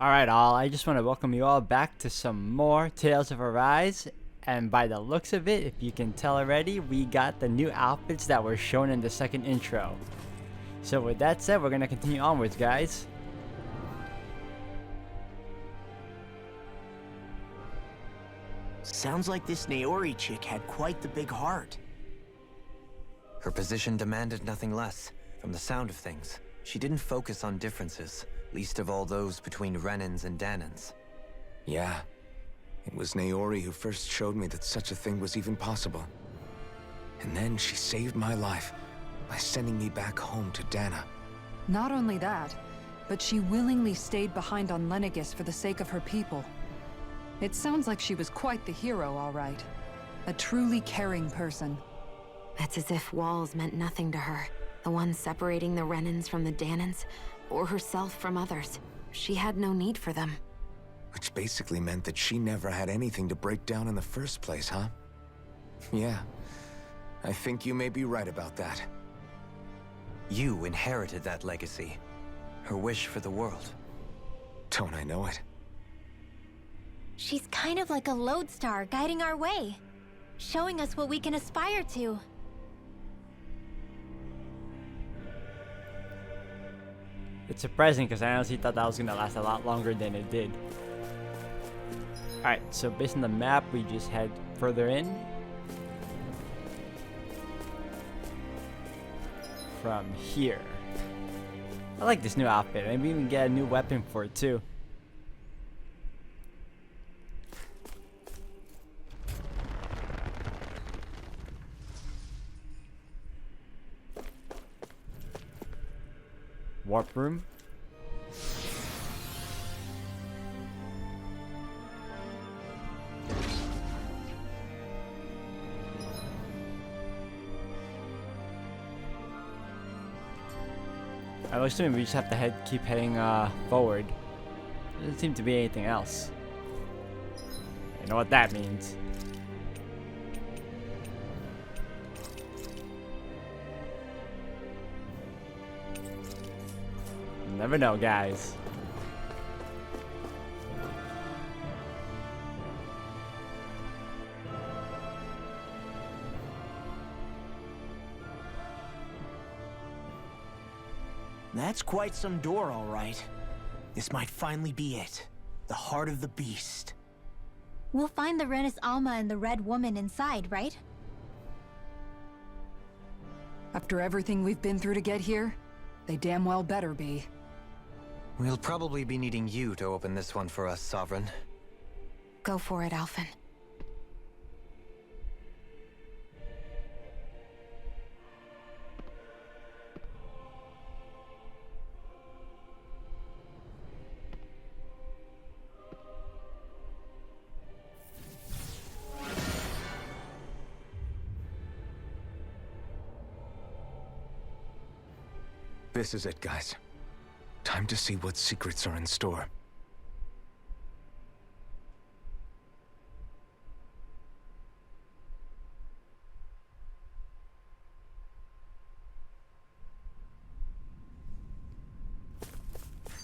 Alright all, I just want to welcome you all back to some more Tales of Arise. And by the looks of it, if you can tell already, we got the new outfits that were shown in the second intro. So with that said, we're going to continue onwards, guys. Sounds like this Naori chick had quite the big heart. Her position demanded nothing less. From the sound of things, she didn't focus on differences, least of all those between Renans and Danans. Yeah. It was Naori who first showed me that such a thing was even possible. And then she saved my life by sending me back home to Dana. Not only that, but she willingly stayed behind on Lenegis for the sake of her people. It sounds like she was quite the hero, all right. A truly caring person. It's as if walls meant nothing to her. The ones separating the Renans from the Danans, or herself from others. She had no need for them. Which basically meant that she never had anything to break down in the first place, huh? Yeah. I think you may be right about that. You inherited that legacy. Her wish for the world. Don't I know it? She's kind of like a lodestar guiding our way, showing us what we can aspire to. It's surprising because I honestly thought that was going to last a lot longer than it did. Alright, so based on the map, we just head further in. From here. I like this new outfit. Maybe even get a new weapon for it too. Warp room. I'm assuming we just have to keep heading forward. Doesn't seem to be anything else. You know what that means. You never know, guys. That's quite some door, all right. This might finally be it. The heart of the beast. We'll find the Renis Alma and the Red Woman inside, right? After everything we've been through to get here, they damn well better be. We'll probably be needing you to open this one for us, Sovereign. Go for it, Alphen. This is it, guys. Time to see what secrets are in store.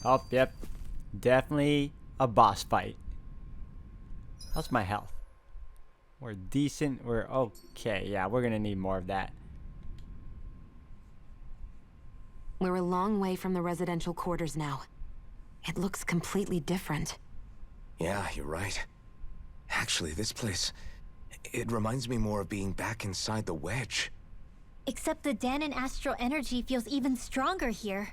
Oh, yep. Definitely a boss fight. How's my health? We're decent. We're okay. Yeah, we're gonna need more of that. We're a long way from the residential quarters now. It looks completely different. Yeah, you're right. Actually, this place... it reminds me more of being back inside the Wedge. Except the Danan astral energy feels even stronger here.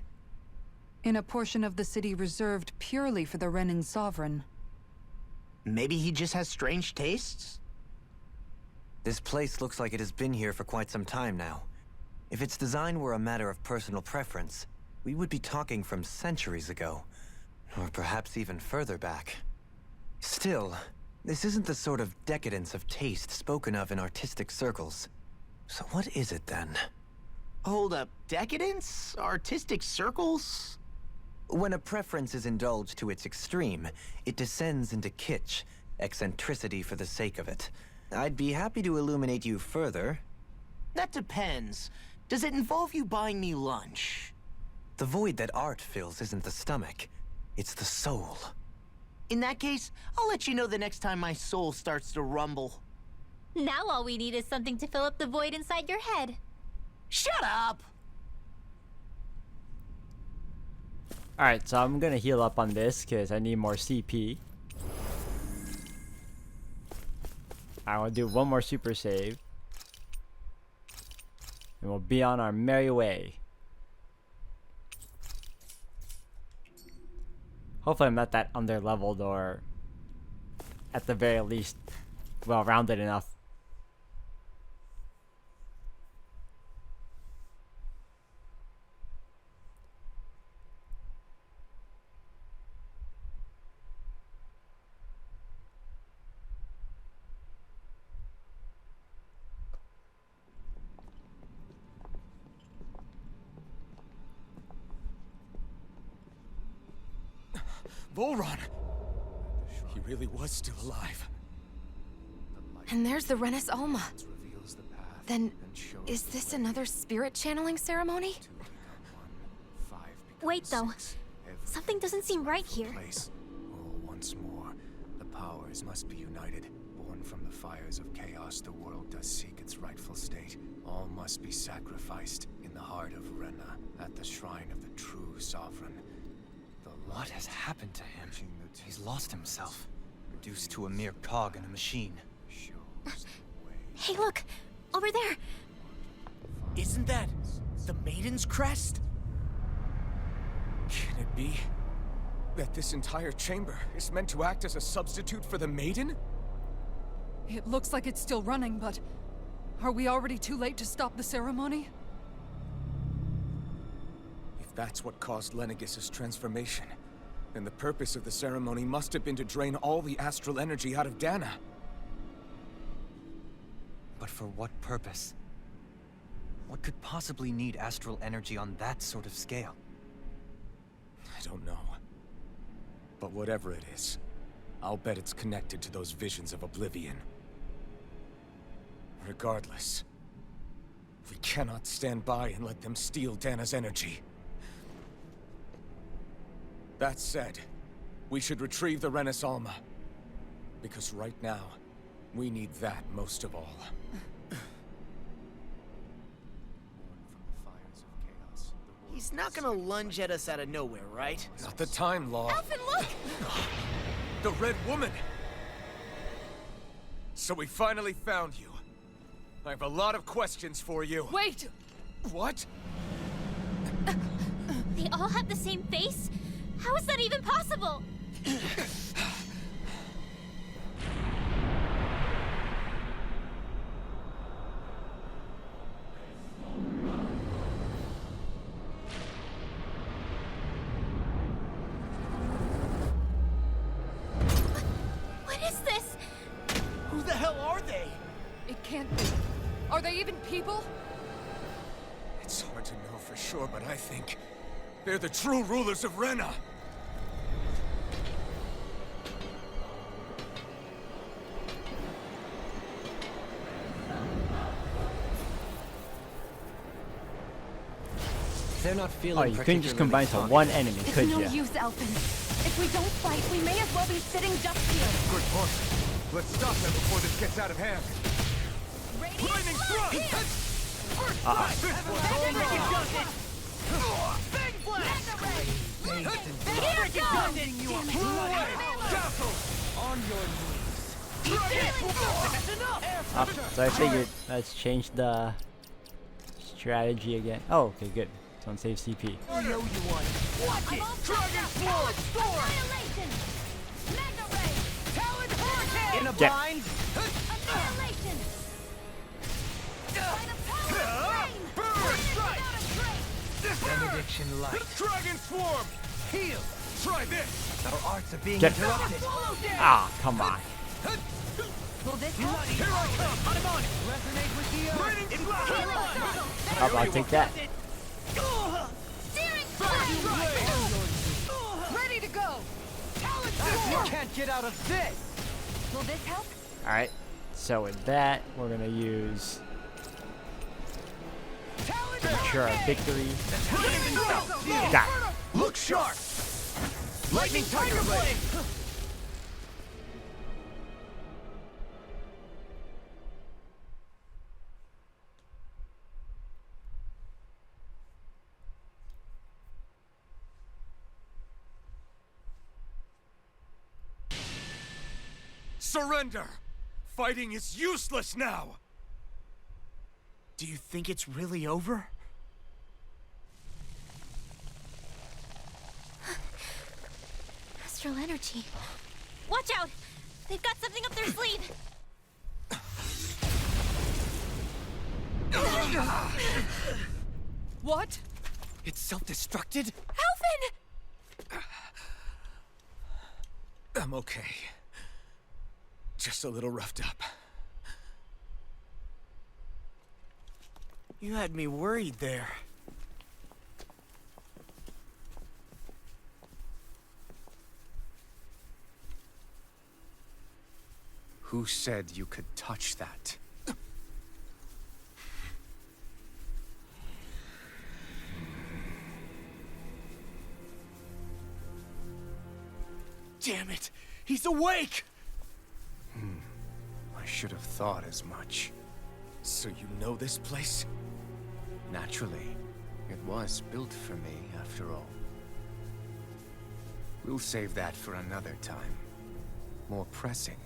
In a portion of the city reserved purely for the Renin Sovereign. Maybe he just has strange tastes? This place looks like it has been here for quite some time now. If its design were a matter of personal preference, we would be talking from centuries ago. Or perhaps even further back. Still, this isn't the sort of decadence of taste spoken of in artistic circles. So what is it then? Hold up, decadence? Artistic circles? When a preference is indulged to its extreme, it descends into kitsch, eccentricity for the sake of it. I'd be happy to illuminate you further. That depends. Does it involve you buying me lunch? The void that art fills isn't the stomach. It's the soul. In that case, I'll let you know the next time my soul starts to rumble. Now all we need is something to fill up the void inside your head. Shut up! Alright, so I'm gonna heal up on this because I need more CP. I will do one more super save. And we'll be on our merry way. Hopefully I'm not that under leveled, or at the very least well rounded enough. Volron! He really was still alive. And there's the Renis Alma. Then, is this another spirit channeling ceremony? Wait, though. Something doesn't seem right here. Once more, the powers must be united. Born from the fires of chaos, the world does seek its rightful state. All must be sacrificed in the heart of Rena, at the shrine of the true sovereign. What has happened to him? He's lost himself. Reduced to a mere cog in a machine. Hey, look! Over there! Isn't that the Maiden's crest? Can it be that this entire chamber is meant to act as a substitute for the Maiden? It looks like it's still running, but are we already too late to stop the ceremony? If that's what caused Lenegis' transformation, then the purpose of the ceremony must have been to drain all the astral energy out of Dana. But for what purpose? What could possibly need astral energy on that sort of scale? I don't know. But whatever it is, I'll bet it's connected to those visions of oblivion. Regardless, we cannot stand by and let them steal Dana's energy. That said, we should retrieve the Renis Alma. Because right now, we need that most of all. He's not gonna lunge at us out of nowhere, right? Not the time, Law. Alphen, look! The Red Woman! So we finally found you. I have a lot of questions for you. Wait! What? They all have the same face? How is that even possible? What is this? Who the hell are they? It can't be. Are they even people? It's hard to know for sure, but I think they're the true rulers of Rena. They're not feeling. Oh, you couldn't just combine to one enemy, It's could no ya? use, Alphen. If we don't fight, we may as well be sitting ducks here. Good point. Let's stop them before this gets out of hand. Lightning thrust! First strike! This one's all wrong! Big blast! You are bloody! Castle! On your knees! That's enough! So I figured let's change the strategy again. Oh, okay, good. So on save CP. I know you want it. Watch it! Dragon Sword! Storm! Annihilation! Mega Ray! Talon Hurricane! In a Get- bind? Annihilation! By the power of rain! Burn! Strike! Benediction light. Dragon Swarm! Heal! Try this! Our arts are being Get- interrupted. Ah, come on. Will this Here I come! I'm on it! Resonate with the earth! Raining blast! I'll take that. Steering Ready to go! You can't get out of this! Will this help? Alright, so with that, we're gonna use ensure our victory. Got it. Look sharp! Lightning Tiger Blade! Surrender! Fighting is useless now! Do you think it's really over? Astral energy. Watch out! They've got something up their sleeve! What? It's self-destructed? Alphen! I'm okay. Just a little roughed up. You had me worried there. Who said you could touch that? Damn it! He's awake! I should have thought as much. So you know this place? Naturally. It was built for me, after all. We'll save that for another time. More pressing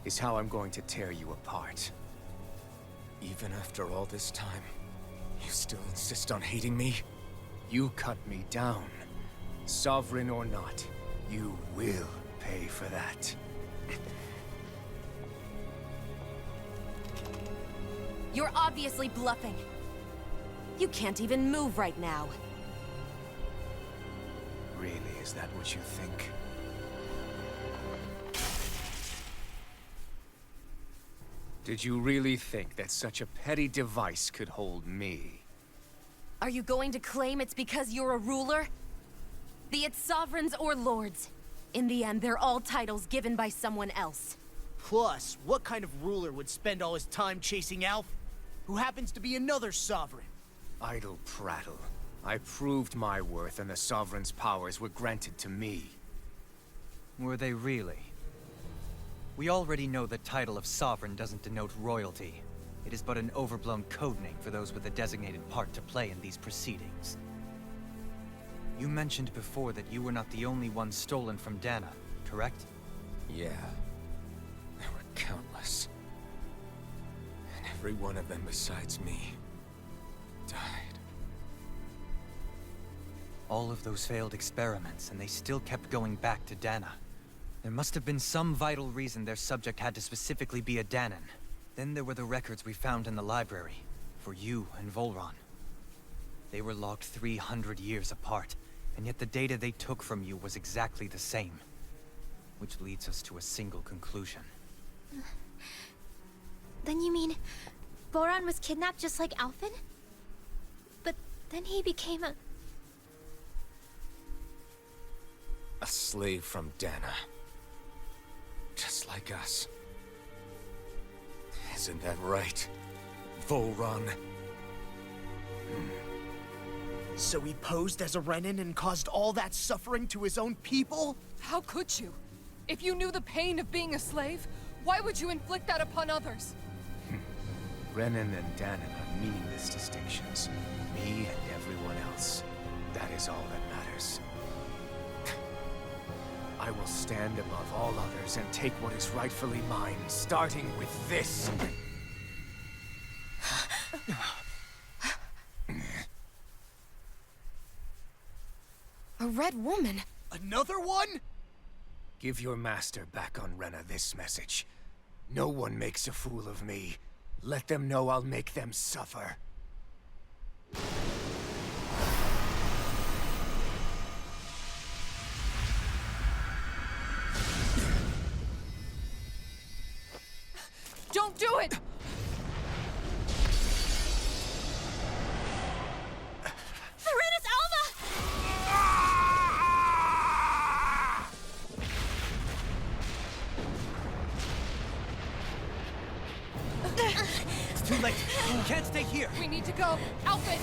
is how I'm going to tear you apart. Even after all this time, you still insist on hating me? You cut me down. Sovereign or not, you will pay for that. You're obviously bluffing. You can't even move right now. Really, is that what you think? Did you really think that such a petty device could hold me? Are you going to claim it's because you're a ruler? Be it sovereigns or lords. In the end, they're all titles given by someone else. Plus, what kind of ruler would spend all his time chasing Alf, who happens to be another sovereign? Idle prattle. I proved my worth and the Sovereign's powers were granted to me. Were they really? We already know the title of Sovereign doesn't denote royalty. It is but an overblown codename for those with a designated part to play in these proceedings. You mentioned before that you were not the only one stolen from Dana, correct? Yeah. There were countless. And every one of them besides me died. All of those failed experiments, and they still kept going back to Dana. There must have been some vital reason their subject had to specifically be a Danan. Then there were the records we found in the library, for you and Volron. They were logged 300 years apart, and yet the data they took from you was exactly the same. Which leads us to a single conclusion. Then you mean Boron was kidnapped just like Alphen? But then he became a... A slave from Dana. Just like us. Isn't that right, Volron? So he posed as a Renin and caused all that suffering to his own people? How could you? If you knew the pain of being a slave, why would you inflict that upon others? Renan and Danan are meaningless distinctions. Me and everyone else. That is all that matters. I will stand above all others and take what is rightfully mine, starting with this. A red woman? Another one? Give your master back on Rena this message. No one makes a fool of me. Let them know I'll make them suffer. Don't do it! Serenus Alva! It's too late. You can't stay here. We need to go. Alphen!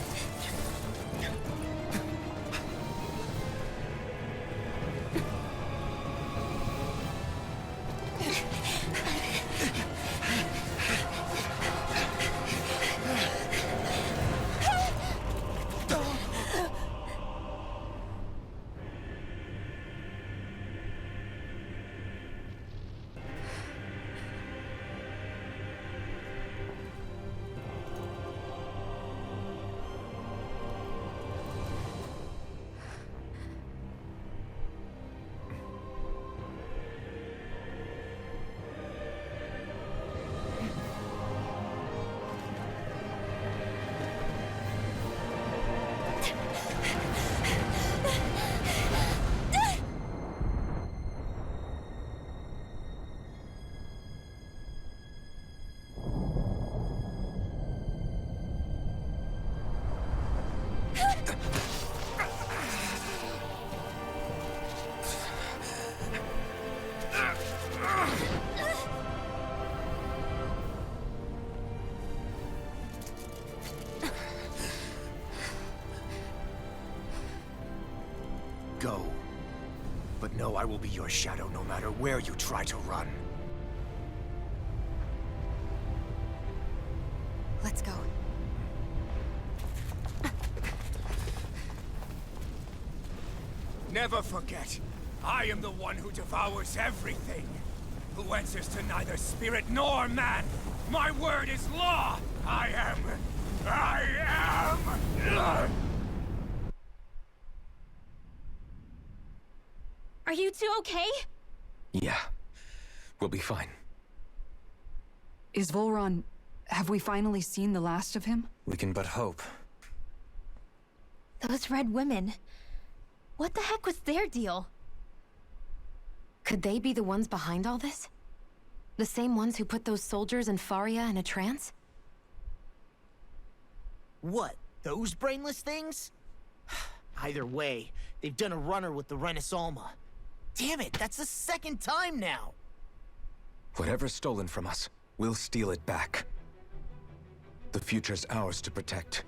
But know I will be your shadow no matter where you try to run. Let's go. Never forget, I am the one who devours everything. Who answers to neither spirit nor man. My word is law. I am... Are you two okay? Yeah, we'll be fine. Is Volron... Have we finally seen the last of him? We can but hope. Those red women. What the heck was their deal? Could they be the ones behind all this? The same ones who put those soldiers in Faria in a trance? What? Those brainless things? Either way, they've done a runner with the Renaissance. Damn it, that's the second time now! Whatever's stolen from us, we'll steal it back. The future's ours to protect.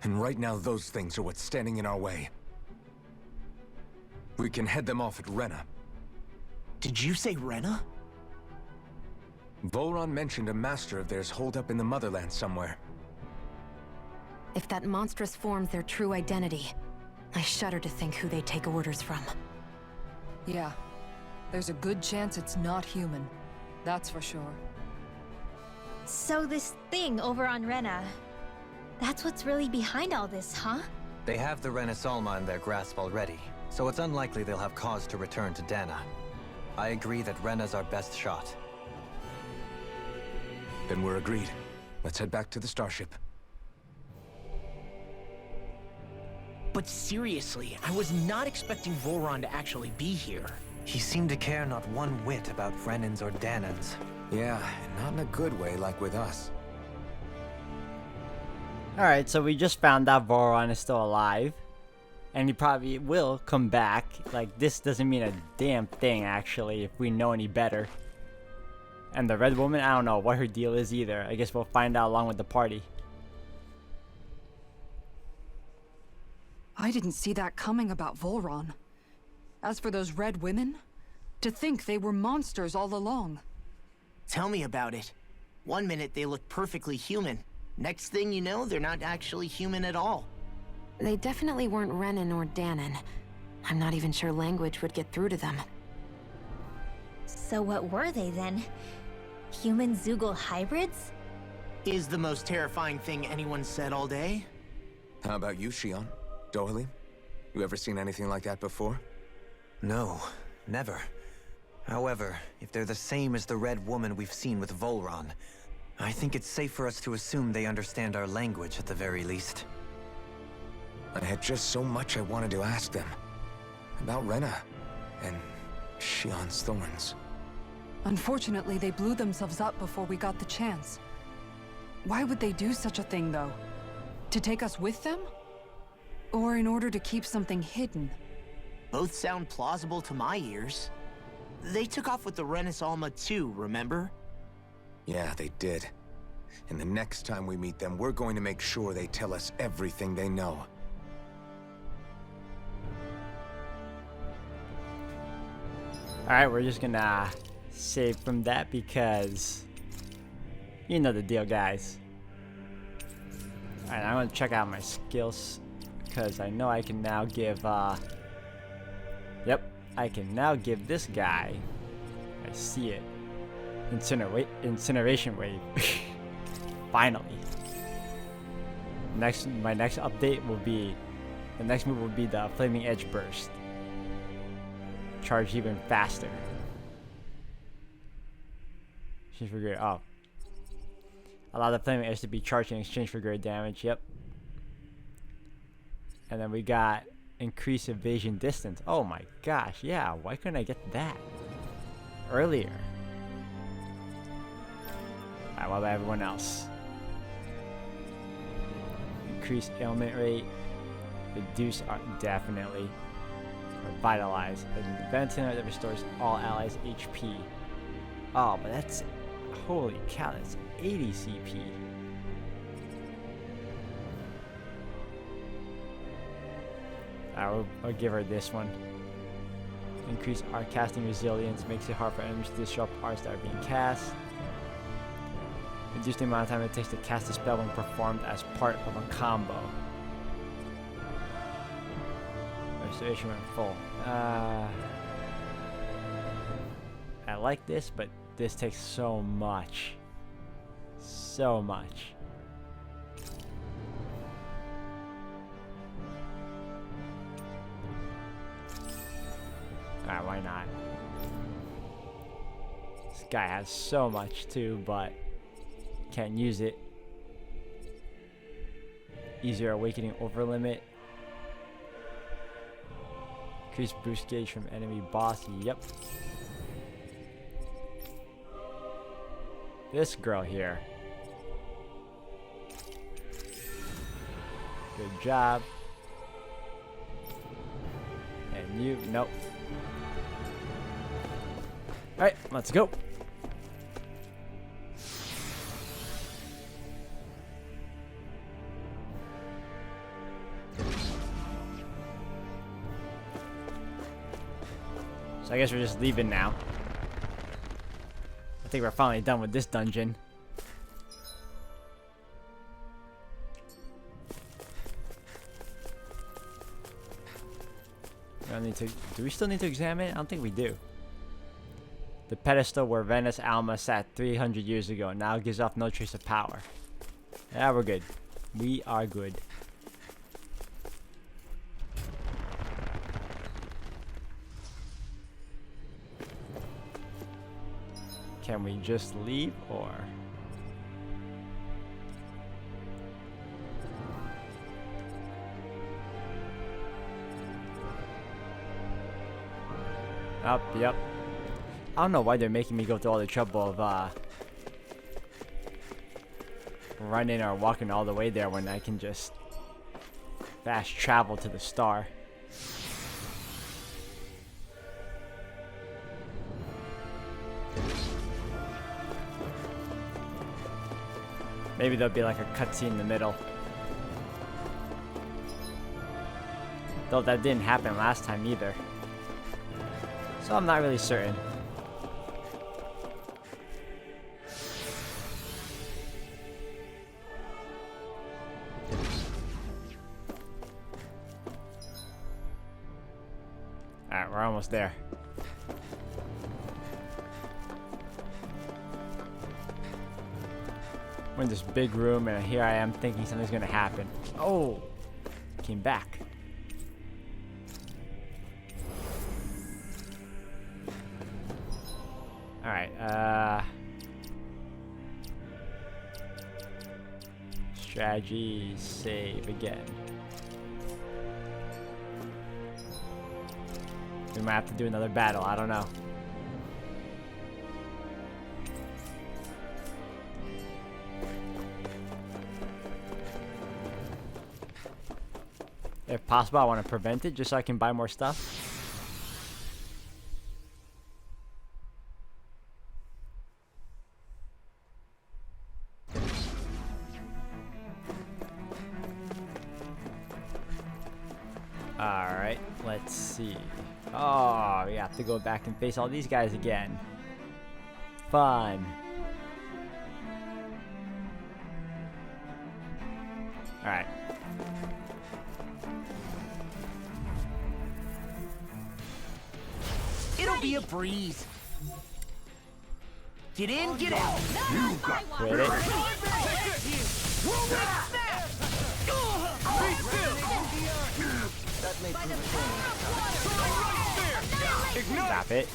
And right now, those things are what's standing in our way. We can head them off at Rena. Did you say Rena? Volron mentioned a master of theirs holed up in the motherland somewhere. If that monstrous form's their true identity, I shudder to think who they take orders from. Yeah. There's a good chance it's not human. That's for sure. So this thing over on Rena, that's what's really behind all this, huh? They have the Renaissance in their grasp already, so it's unlikely they'll have cause to return to Dana. I agree that Rena's our best shot. Then we're agreed. Let's head back to the starship. But seriously, I was not expecting Volron to actually be here. He seemed to care not one whit about Renans or Danans. Yeah, not in a good way like with us. Alright, so we just found out Volron is still alive. And he probably will come back. Like, this doesn't mean a damn thing, actually, if we know any better. And the red woman, I don't know what her deal is either. I guess we'll find out along with the party. I didn't see that coming about Volron. As for those red women, to think they were monsters all along. Tell me about it. One minute they look perfectly human. Next thing you know, they're not actually human at all. They definitely weren't Renan or Danan. I'm not even sure language would get through to them. So what were they then? Human Zoogle hybrids? Is the most terrifying thing anyone said all day? How about you, Shion? Dohalie? You ever seen anything like that before? No, never. However, if they're the same as the Red Woman we've seen with Volron, I think it's safe for us to assume they understand our language at the very least. I had just so much I wanted to ask them. About Rena, and Shion's thorns. Unfortunately, they blew themselves up before we got the chance. Why would they do such a thing, though? To take us with them? Or in order to keep something hidden? Both sound plausible to my ears. They took off with the Renaissance too, remember? Yeah, they did. And the next time we meet them, we're going to make sure they tell us everything they know. Alright, we're just gonna save from that because you know the deal, guys. Alright, I'm gonna check out my skills because I know I can now give yep, I can now give this guy, I see it, incineration wave. Finally. My next update will be, the next move will be the flaming edge burst. Charge even faster. Exchange for greater, oh. Allow the flaming edge to be charged in exchange for greater damage, yep. And then we got increase evasion distance. Oh my gosh, yeah, why couldn't I get that earlier? Alright, what about everyone else? Increase ailment rate. Reduce, definitely. Revitalize. A ventilator that restores all allies' HP. Oh, but that's, holy cow, that's 80 CP. I'll give her this one. Increase art casting resilience. Makes it hard for enemies to disrupt arts that are being cast. Reduce the amount of time it takes to cast a spell when performed as part of a combo. Restoration when full. I like this, but this takes so much. So much. Alright, why not? This guy has so much too, but can't use it. Easier awakening over limit. Increase boost gauge from enemy boss. Yep. This girl here. Good job. And you, nope. Alright, let's go. So I guess we're just leaving now. I think we're finally done with this dungeon. I don't need to, do we still need to examine it? I don't think we do. The pedestal where Venice Alma sat 300 years ago now gives off no trace of power. Yeah, we're good. We are good. Can we just leave or? Up, yep. I don't know why they're making me go through all the trouble of running or walking all the way there when I can just fast travel to the star. Maybe there'll be like a cutscene in the middle. Though that didn't happen last time either. So I'm not really certain. Alright, we're almost there. We're in this big room and here I am thinking something's gonna happen. Oh! Came back. Alright, strategy, save again. We might have to do another battle, I don't know. If possible, I want to prevent it just so I can buy more stuff. Alright, let's see. Oh, we have to go back and face all these guys again. Fun. Alright. It'll be a breeze. Get in, get out. You got quit it. Stop it.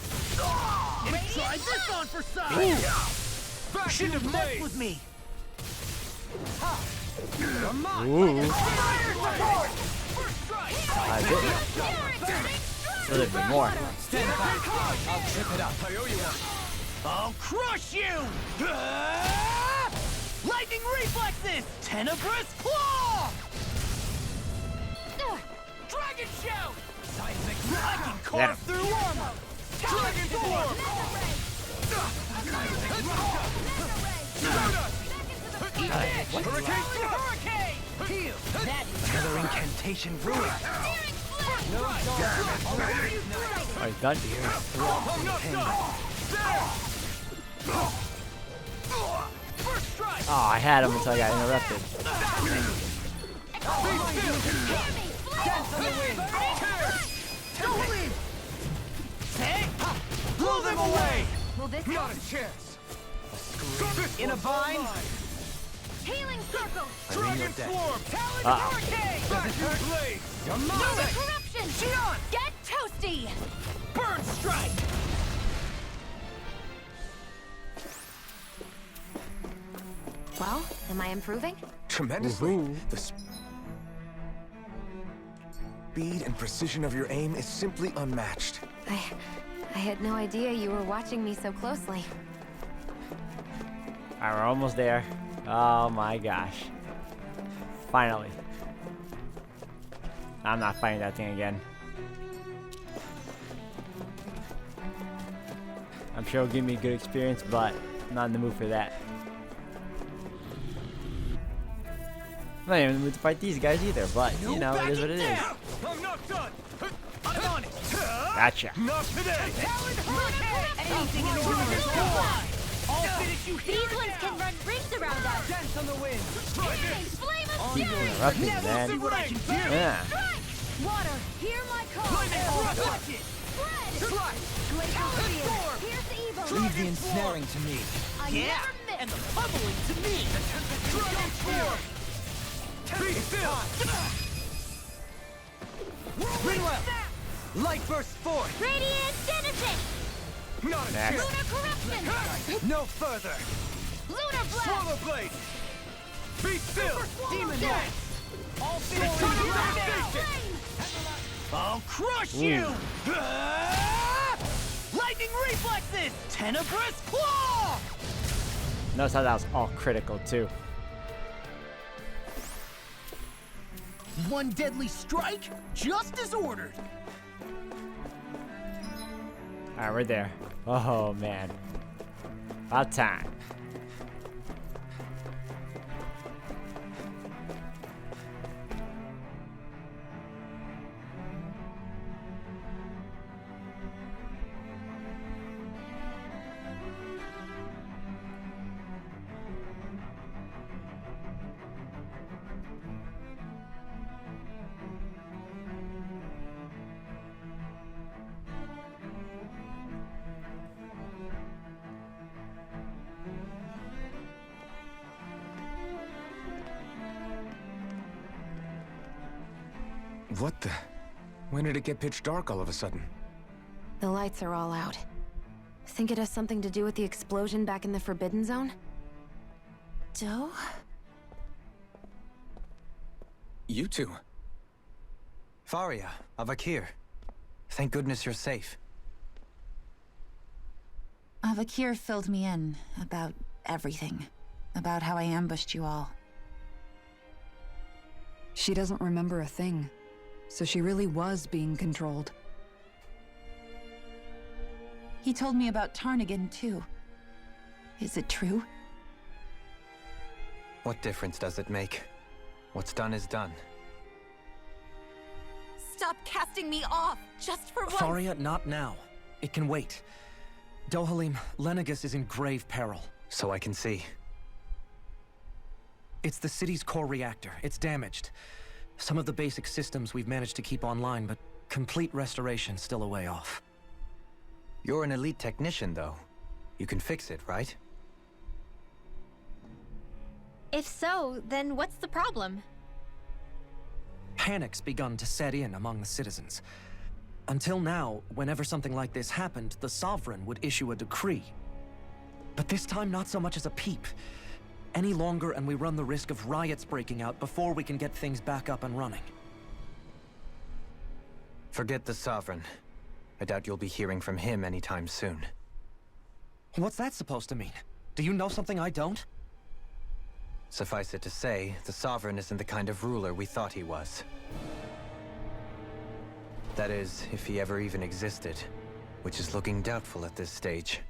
Try this on for size. Shouldn't have messed with me. Ooh. I did. A little bit more. Stand back. I'll trip it up. I owe you one. I'll crush you! Lightning reflexes! Tenebrous claw! Dragon shout! Seismic I can carve through armor! Dragon form! Hurricane! Heal! That another incantation ruined! No, Oh, he's done. Oh, I had him until I got interrupted. Blow them away! Will this Not a chance. In a vine? healing circle? Dragon swarm. Talon Hurricane! vacuum blade. Lunar corruption! Get toasty! Burn strike! Well, am I improving? Tremendously. The speed and precision of your aim is simply unmatched. I had no idea you were watching me so closely. Alright, we're almost there. Oh my gosh. Finally. I'm not fighting that thing again. I'm sure it'll give me a good experience, but I'm not in the mood for that. I'm not even in the mood to fight these guys either, but you know, it is what it is. I'm not done. I'm on it. Gotcha. Not today. Anything in the world is fine! I'll finish you here These ones can run rings around us! Dance on the wind! Flame of Keep fury! interrupting, See man. what I can do! Yeah. Water, hear my call! Watch it! Spread! Glacial here's evil! Leave the ensnaring to me. I Yeah, never miss! and the pummeling to me! Dragon swarm! Be still. Ringwell! Light burst forth! Radiant Genesis! Not a Next. chance. Lunar corruption! No further! Lunar blast! Swallow blade. Be still. Demon lance! All finish Turn you it right down. now! Station. I'll crush you! Ah! Lightning reflexes! Tenebrous claw! Notice how that was all critical too. One deadly strike, just as ordered. Alright, we're there. Oh man. About time. What the? When did it get pitch dark all of a sudden? The lights are all out. Think it has something to do with the explosion back in the Forbidden Zone? Doe? You two. Faria, Avakir. Thank goodness you're safe. Avakir filled me in about everything. About how I ambushed you all. She doesn't remember a thing, so she really was being controlled. He told me about Tarnigan, too. Is it true? What difference does it make? What's done is done. Stop casting me off, just for once! Faria, not now. It can wait. Dohalim, Lenegus is in grave peril. So I can see. It's the city's core reactor. It's damaged. Some of the basic systems we've managed to keep online, but complete restoration's still a way off. You're an elite technician, though. You can fix it, right? If so, then what's the problem? Panic's begun to set in among the citizens. Until now, whenever something like this happened, the Sovereign would issue a decree. But this time, not so much as a peep. Any longer, and we run the risk of riots breaking out before we can get things back up and running. Forget the Sovereign. I doubt you'll be hearing from him anytime soon. What's that supposed to mean? Do you know something I don't? Suffice it to say, the Sovereign isn't the kind of ruler we thought he was. That is, if he ever even existed, which is looking doubtful at this stage.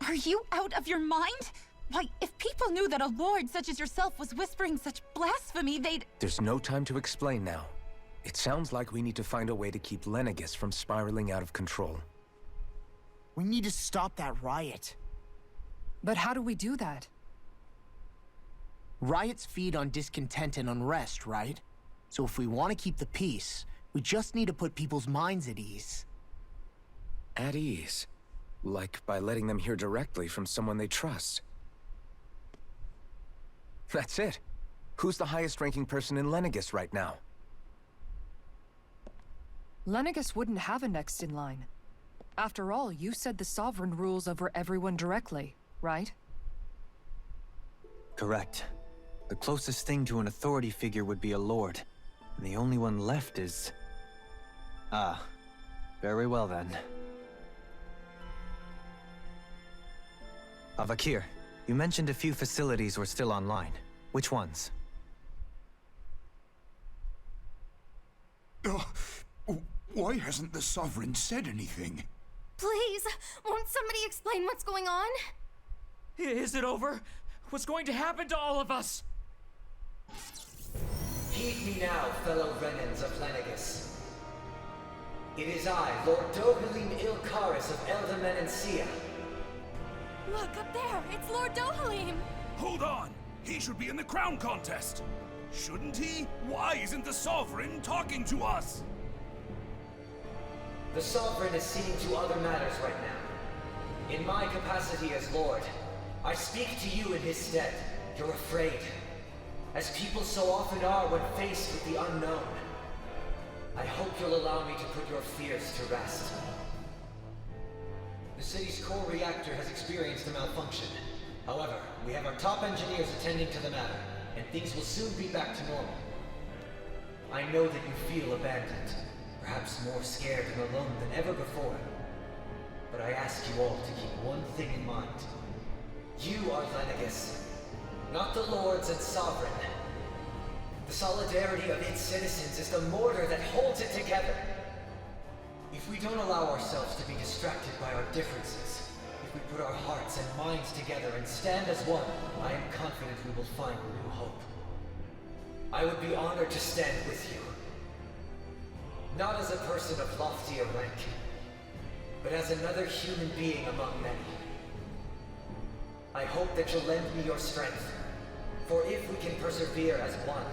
Are you out of your mind? Why, if people knew that a lord such as yourself was whispering such blasphemy, they'd... There's no time to explain now. It sounds like we need to find a way to keep Lenegis from spiraling out of control. We need to stop that riot. But how do we do that? Riots feed on discontent and unrest, right? So if we want to keep the peace, we just need to put people's minds at ease. At ease? Like by letting them hear directly from someone they trust. That's it. Who's the highest-ranking person in Lenegis right now? Lenegis wouldn't have a next in line. After all, you said the Sovereign rules over everyone directly, right? Correct. The closest thing to an authority figure would be a lord. And the only one left is... Ah. Very well then. Avakir, you mentioned a few facilities were still online. Which ones? Why hasn't the Sovereign said anything? Please, won't somebody explain what's going on? Is it over? What's going to happen to all of us? Heed me now, fellow Renans of Lenegis. It is I, Lord Dohalim Ilkaris of Elda Menancia. Look, up there! It's Lord Dohalim! Hold on! He should be in the crown contest! Shouldn't he? Why isn't the Sovereign talking to us? The Sovereign is seeing to other matters right now. In my capacity as Lord, I speak to you in his stead. You're afraid. As people so often are when faced with the unknown. I hope you'll allow me to put your fears to rest. The city's core reactor has experienced a malfunction. However, we have our top engineers attending to the matter, and things will soon be back to normal. I know that you feel abandoned, perhaps more scared and alone than ever before. But I ask you all to keep one thing in mind. You are Lenegis, not the Lords and Sovereign. The solidarity of its citizens is the mortar that holds it together. If we don't allow ourselves to be distracted by our differences, if we put our hearts and minds together and stand as one, I am confident we will find new hope. I would be honored to stand with you. Not as a person of loftier rank, but as another human being among many. I hope that you'll lend me your strength, for if we can persevere as one,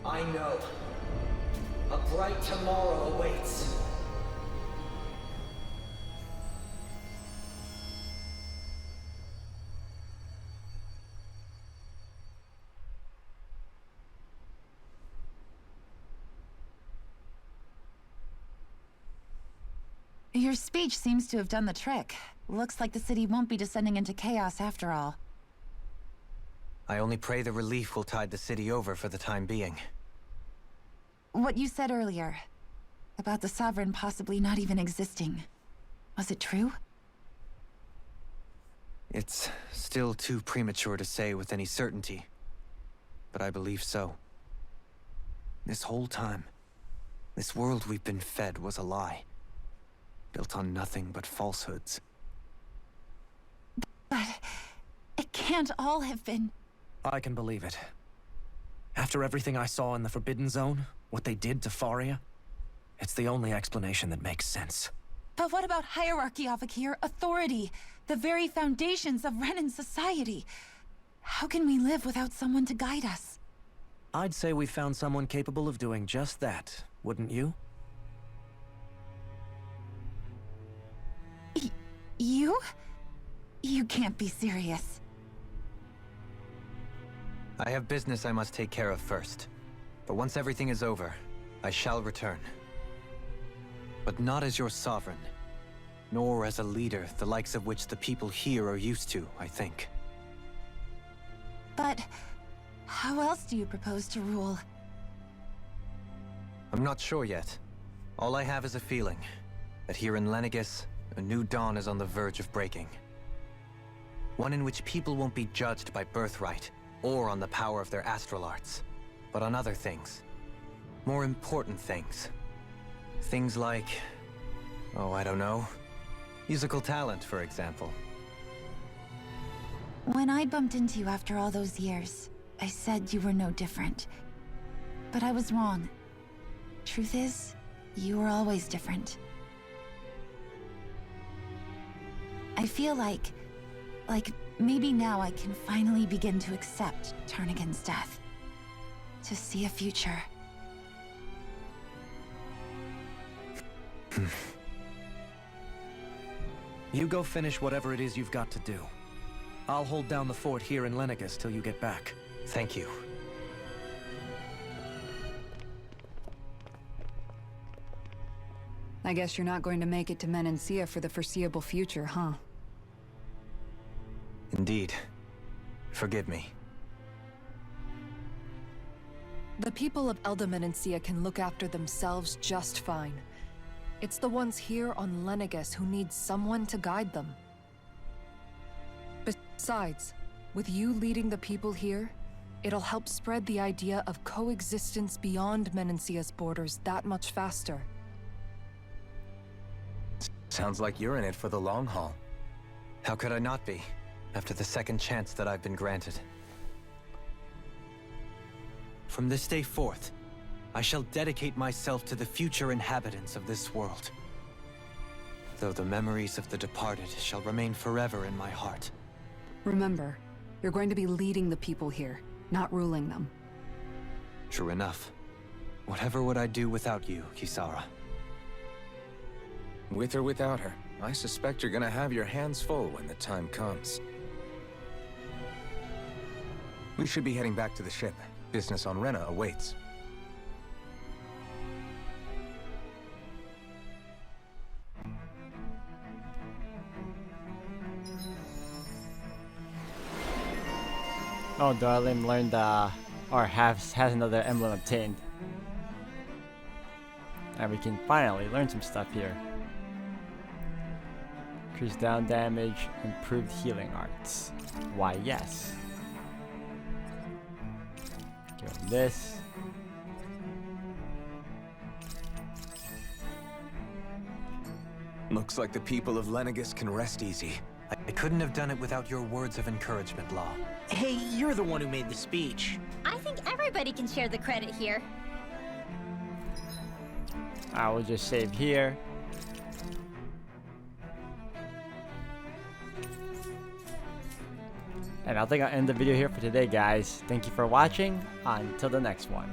I know a bright tomorrow awaits. Your speech seems to have done the trick. Looks like the city won't be descending into chaos after all. I only pray the relief will tide the city over for the time being. What you said earlier, about the Sovereign possibly not even existing, was it true? It's still too premature to say with any certainty, but I believe so. This whole time, this world we've been fed was a lie, built on nothing but falsehoods. But it can't all have been... I can believe it. After everything I saw in the Forbidden Zone, what they did to Faria, it's the only explanation that makes sense. But what about hierarchy, Avakir? Authority? The very foundations of Renan society? How can we live without someone to guide us? I'd say we found someone capable of doing just that, wouldn't you? You? You can't be serious. I have business I must take care of first. But once everything is over, I shall return. But not as your sovereign, nor as a leader the likes of which the people here are used to, I think. But how else do you propose to rule? I'm not sure yet. All I have is a feeling that here in Lenegis, a new dawn is on the verge of breaking. One in which people won't be judged by birthright, or on the power of their astral arts, but on other things. More important things. Things like... oh, I don't know. Musical talent, for example. When I bumped into you after all those years, I said you were no different. But I was wrong. Truth is, you were always different. I feel like maybe now I can finally begin to accept Turnigan's death. To see a future. You go finish whatever it is you've got to do. I'll hold down the fort here in Lenegus till you get back. Thank you. I guess you're not going to make it to Menancia for the foreseeable future, huh? Indeed. Forgive me. The people of Elda Menancia can look after themselves just fine. It's the ones here on Lenegus who need someone to guide them. Besides, with you leading the people here, it'll help spread the idea of coexistence beyond Menancia's borders that much faster. Sounds like you're in it for the long haul. How could I not be, after the second chance that I've been granted? From this day forth, I shall dedicate myself to the future inhabitants of this world. Though the memories of the departed shall remain forever in my heart. Remember, you're going to be leading the people here, not ruling them. True enough. Whatever would I do without you, Kisara? With or without her, I suspect you're gonna have your hands full when the time comes. We should be heading back to the ship. Business on Rena awaits. Oh, Darlin learned, or has another emblem obtained. And we can finally learn some stuff here. Increased down damage, improved healing arts. Why, yes. Give him this. Looks like the people of Lenegus can rest easy. I couldn't have done it without your words of encouragement, Law. Hey, you're the one who made the speech. I think everybody can share the credit here. I will just save here. And I think I'll end the video here for today, guys. Thank you for watching. Until the next one.